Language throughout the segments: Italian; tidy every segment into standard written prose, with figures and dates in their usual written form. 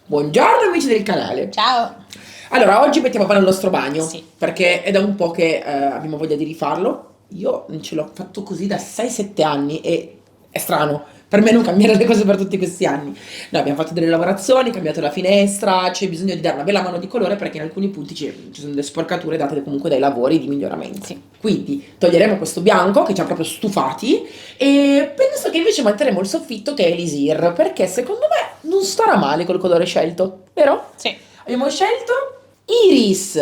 Buongiorno amici del canale. Ciao! Allora, oggi mettiamo a mano il nostro bagno, Sì. perché è da un po' che abbiamo voglia di rifarlo. Io ce l'ho fatto così da 6-7 anni e è strano per me non cambiare le cose per tutti questi anni. No, abbiamo fatto delle lavorazioni, cambiato la finestra, c'è bisogno di dare una bella mano di colore perché in alcuni punti ci sono delle sporcature date comunque dai lavori di miglioramento. Sì. Quindi toglieremo questo bianco che ci ha proprio stufati e penso che invece manterremo il soffitto che è Elisir, perché secondo me non starà male col colore scelto, vero? Sì. Abbiamo scelto Iris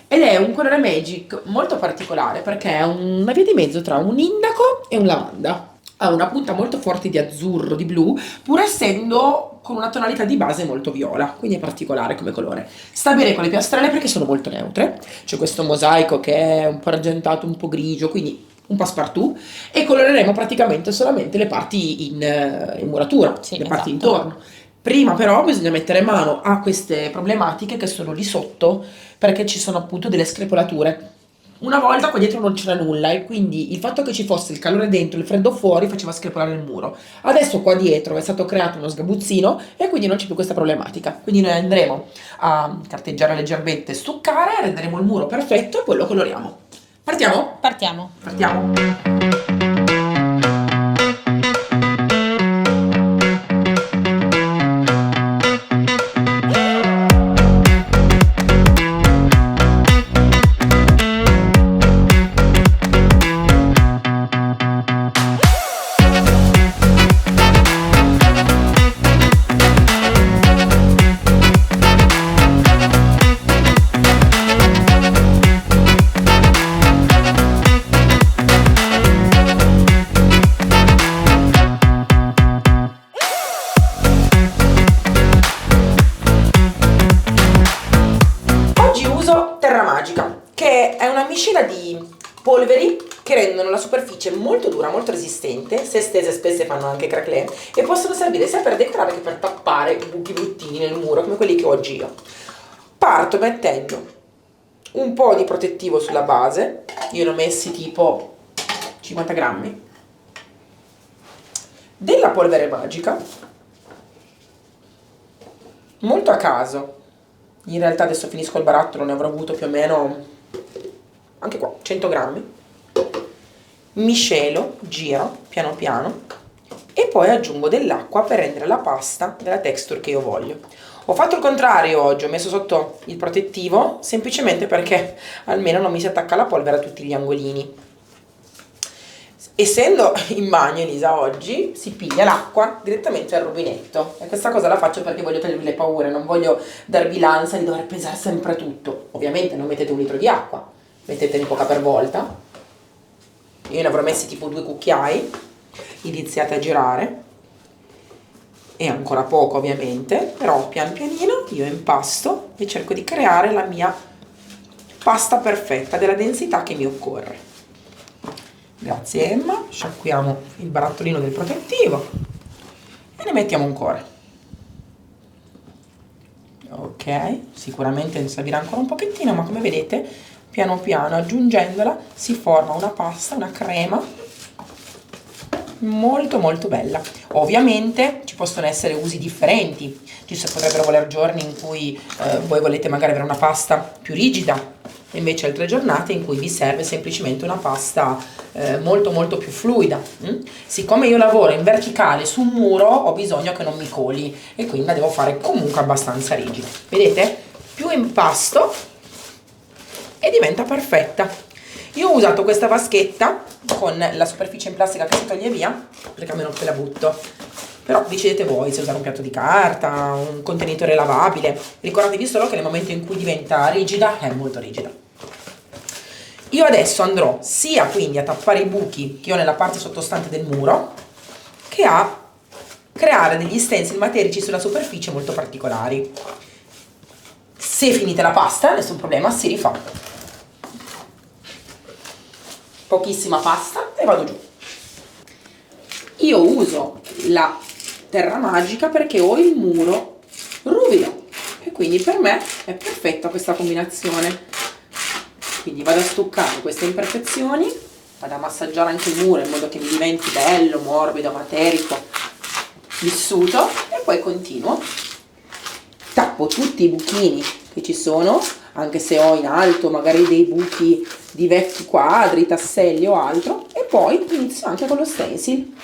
ed è un colore Magic molto particolare perché è una via di mezzo tra un indaco e un lavanda. Ha una punta molto forte di azzurro, di blu, pur essendo con una tonalità di base molto viola, quindi è particolare come colore. Sta bene con le piastrelle perché sono molto neutre. C'è questo mosaico che è un po' argentato, un po' grigio, quindi un passepartout, e coloreremo praticamente solamente le parti in muratura, Sì, le parti esatto. intorno. Prima però bisogna mettere mano a queste problematiche che sono lì sotto perché ci sono appunto delle screpolature. Una volta qua dietro non c'era nulla e quindi il fatto che ci fosse il calore dentro e il freddo fuori faceva screpolare il muro. Adesso qua dietro è stato creato uno sgabuzzino e quindi non c'è più questa problematica. Quindi noi andremo a carteggiare leggermente, stuccare, renderemo il muro perfetto e poi lo coloriamo. Partiamo? Partiamo. Partiamo. Oggi uso Terra Magica, che è una miscela di polveri che rendono la superficie molto dura, molto resistente, se stese spesse fanno anche craquelé e possono servire sia per decorare che per tappare buchi bruttini nel muro, come quelli che ho oggi io. Parto mettendo un po' di protettivo sulla base, io ne ho messi tipo 50 grammi, della polvere magica, molto a caso. In realtà adesso finisco il barattolo, ne avrò avuto più o meno, anche qua, 100 grammi. Miscelo, giro, piano piano, e poi aggiungo dell'acqua per rendere la pasta della texture che io voglio. Ho fatto il contrario oggi, ho messo sotto il protettivo, semplicemente perché almeno non mi si attacca la polvere a tutti gli angolini. Essendo in bagno Elisa oggi, si piglia l'acqua direttamente al rubinetto e questa cosa la faccio perché voglio togliervi le paure, non voglio darvi l'ansia di dover pesare sempre tutto. Ovviamente non mettete 1 litro di acqua, mettetene poca per volta. Io ne avrò messi tipo 2 cucchiai, iniziate a girare, e ancora poco ovviamente, però pian pianino io impasto e cerco di creare la mia pasta perfetta della densità che mi occorre. Grazie Emma, sciacquiamo il barattolino del protettivo e ne mettiamo un cuore. Ok, sicuramente ne servirà ancora un pochettino, ma come vedete, piano piano aggiungendola si forma una pasta, una crema molto molto bella. Ovviamente ci possono essere usi differenti, ci potrebbero voler giorni in cui voi volete magari avere una pasta più rigida, e invece altre giornate in cui vi serve semplicemente una pasta molto molto più fluida. Siccome io lavoro in verticale su un muro ho bisogno che non mi coli e quindi la devo fare comunque abbastanza rigida. Vedete? Più impasto e diventa perfetta. Io ho usato questa vaschetta con la superficie in plastica che si toglie via perché almeno te la butto, però decidete voi se usare un piatto di carta, un contenitore lavabile. Ricordatevi solo che nel momento in cui diventa rigida è molto rigida. Io adesso andrò sia quindi a tappare i buchi che ho nella parte sottostante del muro, che a creare degli stencil materici sulla superficie molto particolari. Se finite la pasta, nessun problema, si rifà. Pochissima pasta e vado giù. Io uso la Terra Magica perché ho il muro ruvido e quindi per me è perfetta questa combinazione. Quindi vado a stuccare queste imperfezioni, vado a massaggiare anche il muro in modo che mi diventi bello, morbido, materico, vissuto, e poi continuo tappo tutti i buchini che ci sono, anche se ho in alto magari dei buchi di vecchi quadri, tasselli o altro, e poi inizio anche con lo stencil.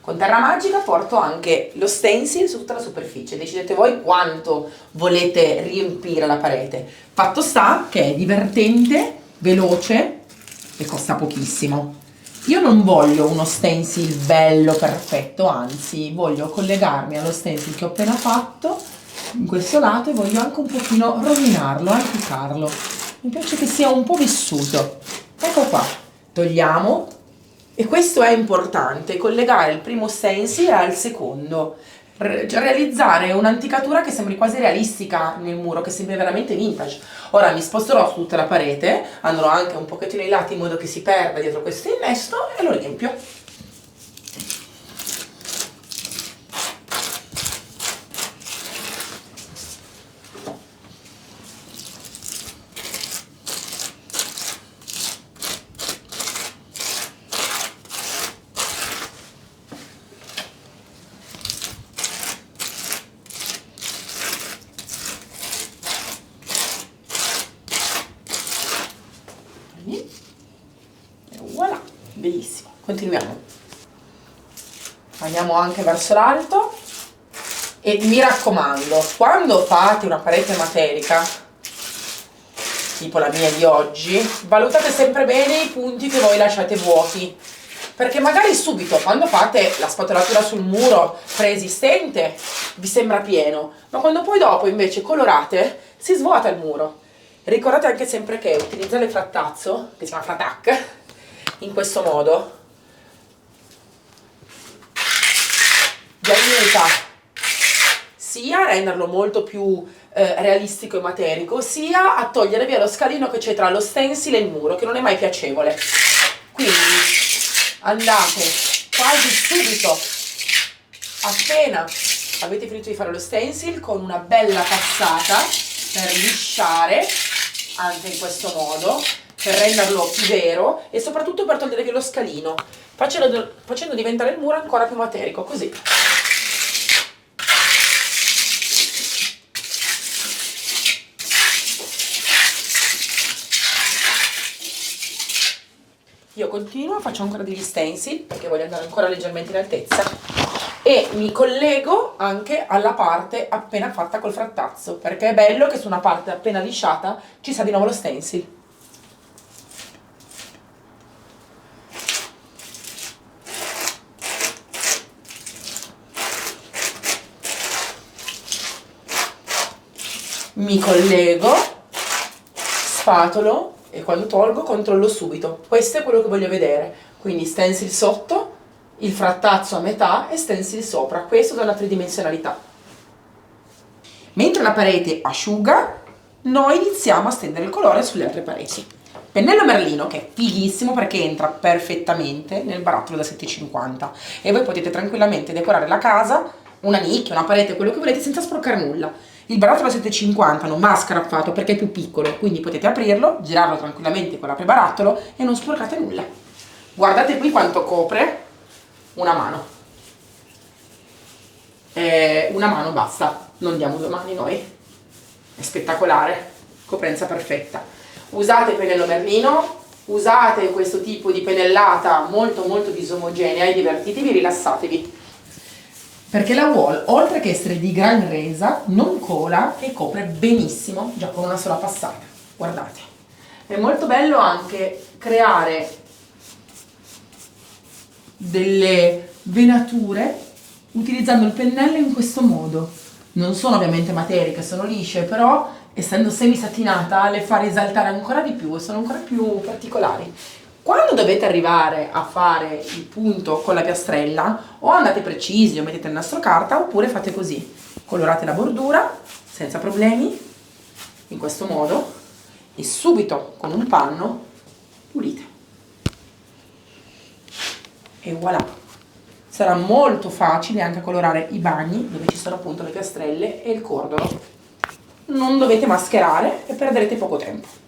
Con Terra Magica porto anche lo stencil su tutta la superficie, decidete voi quanto volete riempire la parete. Fatto sta che è divertente, veloce e costa pochissimo. Io non voglio uno stencil bello, perfetto, anzi voglio collegarmi allo stencil che ho appena fatto in questo lato e voglio anche un pochino rovinarlo, anticarlo. Mi piace che sia un po' vissuto. Ecco qua, togliamo. E questo è importante, collegare il primo stencil al secondo, realizzare un'anticatura che sembri quasi realistica nel muro, che sembri veramente vintage. Ora mi sposterò su tutta la parete, andrò anche un pochettino ai lati in modo che si perda dietro questo innesto e lo riempio. E voilà, bellissimo. Continuiamo. Andiamo anche verso l'alto e mi raccomando, quando fate una parete materica, tipo la mia di oggi, valutate sempre bene i punti che voi lasciate vuoti, perché magari subito quando fate la spatolatura sul muro preesistente vi sembra pieno, ma quando poi dopo invece colorate si svuota il muro. Ricordate anche sempre che utilizzare il frattazzo, che si chiama Fratac, in questo modo vi aiuta sia a renderlo molto più realistico e materico, sia a togliere via lo scalino che c'è tra lo stencil e il muro, che non è mai piacevole. Quindi andate quasi subito, appena avete finito di fare lo stencil, con una bella passata per lisciare, anche in questo modo, per renderlo più vero e soprattutto per togliere via lo scalino, facendo diventare il muro ancora più materico, così. Io continuo, faccio ancora degli stencil perché voglio andare ancora leggermente in altezza e mi collego anche alla parte appena fatta col frattazzo, perché è bello che su una parte appena lisciata ci sia di nuovo lo stencil. Mi collego, spatolo e quando tolgo controllo subito. Questo è quello che voglio vedere. Quindi stencil sotto, il frattazzo a metà e stencil sopra. Questo dà una tridimensionalità. Mentre la parete asciuga, noi iniziamo a stendere il colore sulle altre pareti. Pennello Merlino, che è fighissimo perché entra perfettamente nel barattolo da 7,50 e voi potete tranquillamente decorare la casa, una nicchia, una parete, quello che volete, senza sporcare nulla. Il barattolo da 7,50 non va scaraffato perché è più piccolo, quindi potete aprirlo, girarlo tranquillamente con l'aprebarattolo e non sporcate nulla. Guardate qui quanto copre una mano. Una mano basta, non diamo 2 mani noi. È spettacolare, coprenza perfetta. Usate pennello Merlino, usate questo tipo di pennellata molto molto disomogenea e divertitevi, rilassatevi. Perché la wall, oltre che essere di gran resa, non cola e copre benissimo già con una sola passata. Guardate. È molto bello anche creare delle venature utilizzando il pennello in questo modo. Non sono ovviamente materiche, sono lisce, però essendo semi-satinata le fa risaltare ancora di più e sono ancora più particolari. Quando dovete arrivare a fare il punto con la piastrella, o andate precisi o mettete il nastro carta, oppure fate così. Colorate la bordura senza problemi, in questo modo, e subito con un panno pulite. E voilà! sarà molto facile anche colorare i bagni dove ci sono appunto le piastrelle e il cordolo. Non dovete mascherare e perderete poco tempo.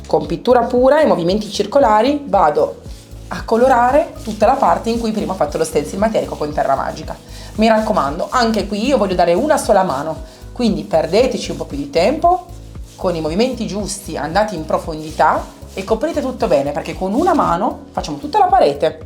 Con pittura pura e movimenti circolari vado a colorare tutta la parte in cui prima ho fatto lo stencil materico con Terra Magica. Mi raccomando, anche qui io voglio dare una sola mano, quindi perdeteci un po' più di tempo, con i movimenti giusti andate in profondità e coprite tutto bene, perché con una mano facciamo tutta la parete.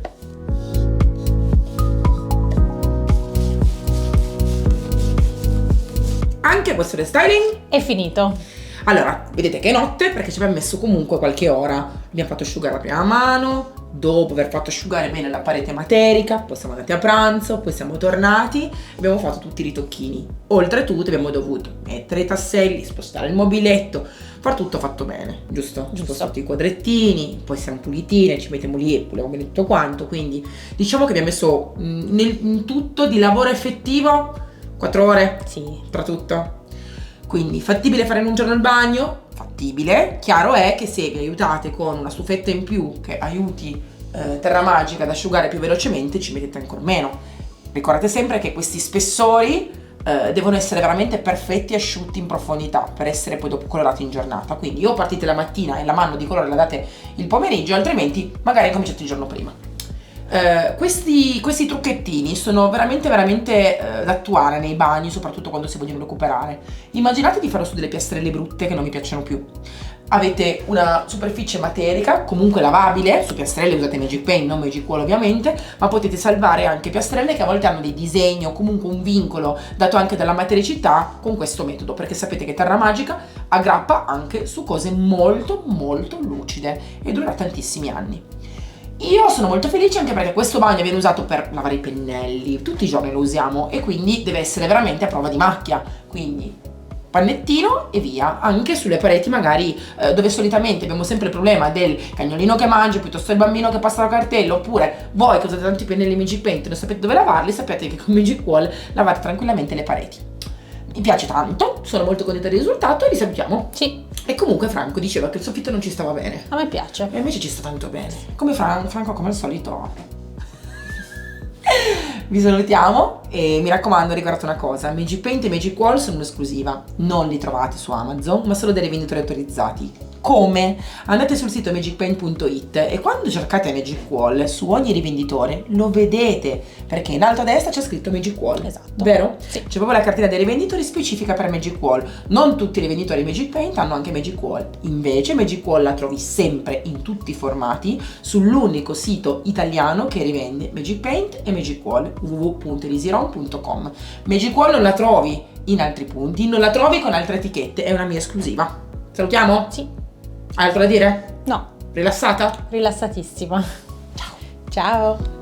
Anche questo restyling È finito. Allora, vedete che è notte perché ci abbiamo messo comunque qualche ora. Abbiamo fatto asciugare la prima mano, dopo aver fatto asciugare bene la parete materica, poi siamo andati a pranzo, poi siamo tornati, abbiamo fatto tutti i ritocchini. Oltretutto abbiamo dovuto mettere i tasselli, spostare il mobiletto, far tutto fatto bene, giusto? Spostato i quadrettini, poi siamo pulitine, ci mettiamo lì e puliamo bene tutto quanto, quindi diciamo che abbiamo messo in tutto di lavoro effettivo 4 ore? Sì. Tra tutto. Quindi fattibile fare in un giorno il bagno? Fattibile. Chiaro è che se vi aiutate con una stufetta in più che aiuti Terra Magica ad asciugare più velocemente, ci mettete ancora meno. Ricordate sempre che questi spessori devono essere veramente perfetti e asciutti in profondità per essere poi dopo colorati in giornata. Quindi o partite la mattina e la mano di colore la date il pomeriggio, altrimenti magari cominciate il giorno prima. Questi trucchettini sono veramente da attuare nei bagni, soprattutto quando si vogliono recuperare. Immaginate di fare su delle piastrelle brutte che non vi piacciono più. Avete una superficie materica, comunque lavabile, su piastrelle usate Magic Paint, non Magic Wall ovviamente, ma potete salvare anche piastrelle che a volte hanno dei disegni o comunque un vincolo dato anche dalla matericità con questo metodo, perché sapete che Terra Magica aggrappa anche su cose molto lucide e dura tantissimi anni. Io sono molto felice anche perché questo bagno viene usato per lavare i pennelli, tutti i giorni lo usiamo e quindi deve essere veramente a prova di macchia, quindi pannettino e via, anche sulle pareti magari dove solitamente abbiamo sempre il problema del cagnolino che mangia piuttosto il bambino che passa la cartella, oppure voi che usate tanti pennelli Magic Paint e non sapete dove lavarli, sapete che con Magic Wall lavate tranquillamente le pareti. Mi piace tanto, sono molto contenta del risultato e vi salutiamo. Sì. E comunque Franco diceva che il soffitto non ci stava bene. A me piace. E invece ci sta tanto bene. Come Franco, come al solito. Vi salutiamo e mi raccomando, ricordate una cosa: Magic Paint e Magic Wall sono un'esclusiva. Non li trovate su Amazon, ma solo dai rivenditori autorizzati. Come? Andate sul sito magicpaint.it e quando cercate Magic Wall su ogni rivenditore lo vedete, perché in alto a destra c'è scritto Magic Wall. Esatto. Vero? Sì. C'è proprio la cartina dei rivenditori specifica per Magic Wall. Non tutti i rivenditori Magic Paint hanno anche Magic Wall. Invece Magic Wall la trovi sempre in tutti i formati sull'unico sito italiano che rivende Magic Paint e Magic Wall, www.elisiron.com. Magic Wall non la trovi in altri punti, non la trovi con altre etichette, è una mia esclusiva. Salutiamo? Sì. Altro da dire? No. Rilassata? Rilassatissima. Ciao. Ciao.